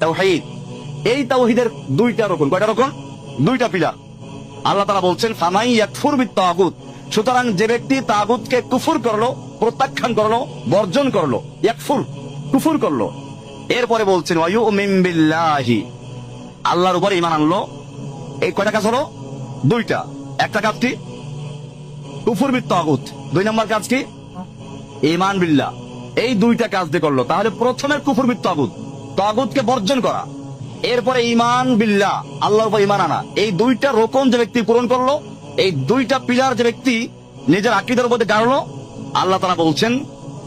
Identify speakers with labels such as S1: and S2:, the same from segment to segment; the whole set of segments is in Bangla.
S1: তাওহীদ। এই তাওহীদের দুইটা রকম, কয়টা রকম? দুইটা পিলার। আল্লাহ তাআলা বলছেন ফামাই ইয়াকফুর বিত-তাগুত, সুতরাং যে ব্যক্তি তাগুতকে কুফর করলো, প্রত্যাখ্যান করলো, বর্জন করলো, ইয়াকফুর কুফর করলো, এরপরে বলছেন ওয়া ইউমিন বিল্লাহি, আল্লাহর উপর ঈমান আনলো। এই কয়টা কাজ হলো? দুইটা। একটা কাজ কি? কুফর বিত-তাগুত। দুই নম্বর কাজ কি? ঈমান বিল্লাহ। এই দুইটা কাজ দিয়ে করলো। তাহলে প্রথমে কুফর বিত-তাগুত, তাগুতকে বর্জন করা, এরপরে ঈমান বিল্লাহ, আল্লাহর উপর ঈমান আনা। এই দুইটা রকম যে ব্যক্তি পূরণ করলো, এই দুইটা পিলার যে ব্যক্তি নিজের আকীদার উপর গাড়লো, আল্লাহ তাআলা বলছেন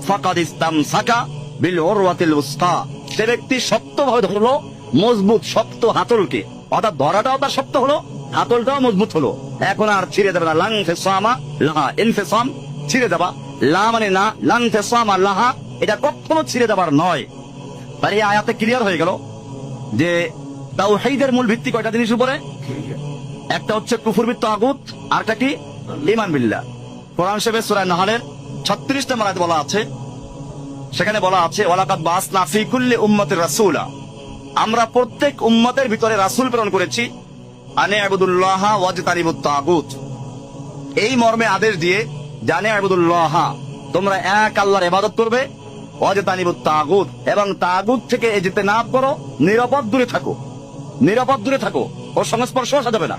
S1: ফাকাদ ইসতামসাকা বিল উরওয়াতিল উসকা, সে ব্যক্তি শক্তভাবে ধরলো মজবুত শক্ত হাতলকে। অর্থাৎ ধরাটাও তার শক্ত হলো, হাতলটাও মজবুত হলো। এখন আর ছিঁড়ে দেবে না। লাং ফিসামা লাহা, ইনফিসাম ছিঁড়ে দেবা, লা মানে না, লাং ফিসামা লাহা এটা কখনো ছিঁড়ে দেবার নয়। তাই এই আয়াতে ক্লিয়ার হয়ে গেল যে তাওহীদের মূল ভিত্তি কয়টা জিনিসের উপরে? একটা হচ্ছে কুফর বিত-তাগুত, আরেকটা কি? ঈমান বিল্লাহ। কোরআন শরীফের সূরা নাহলের 36 নম্বর আয়াতে বলা আছে, সেখানে বলা আছে ওয়ালাকাদ বাসনা ফি কুল্লি উম্মাতির রাসূলা, আমরা প্রত্যেক উম্মতের ভিতরে রাসূল প্রেরণ করেছি আনে ইবুদুল্লাহ ওয়াজতানিবুত তাগুত, এই মর্মে আদেশ দিয়ে জানে ইবুদুল্লাহ, তোমরা এক আল্লাহর ইবাদত করবে, ওয়াজতানিবুত তাগুত, এবং তাগুত থেকে ইজতিনাব করো, নিরাপদ দূরে থাকো, নিরাপদ দূরে থাকো, ওর সংস্পর্শ আসা যাবে না।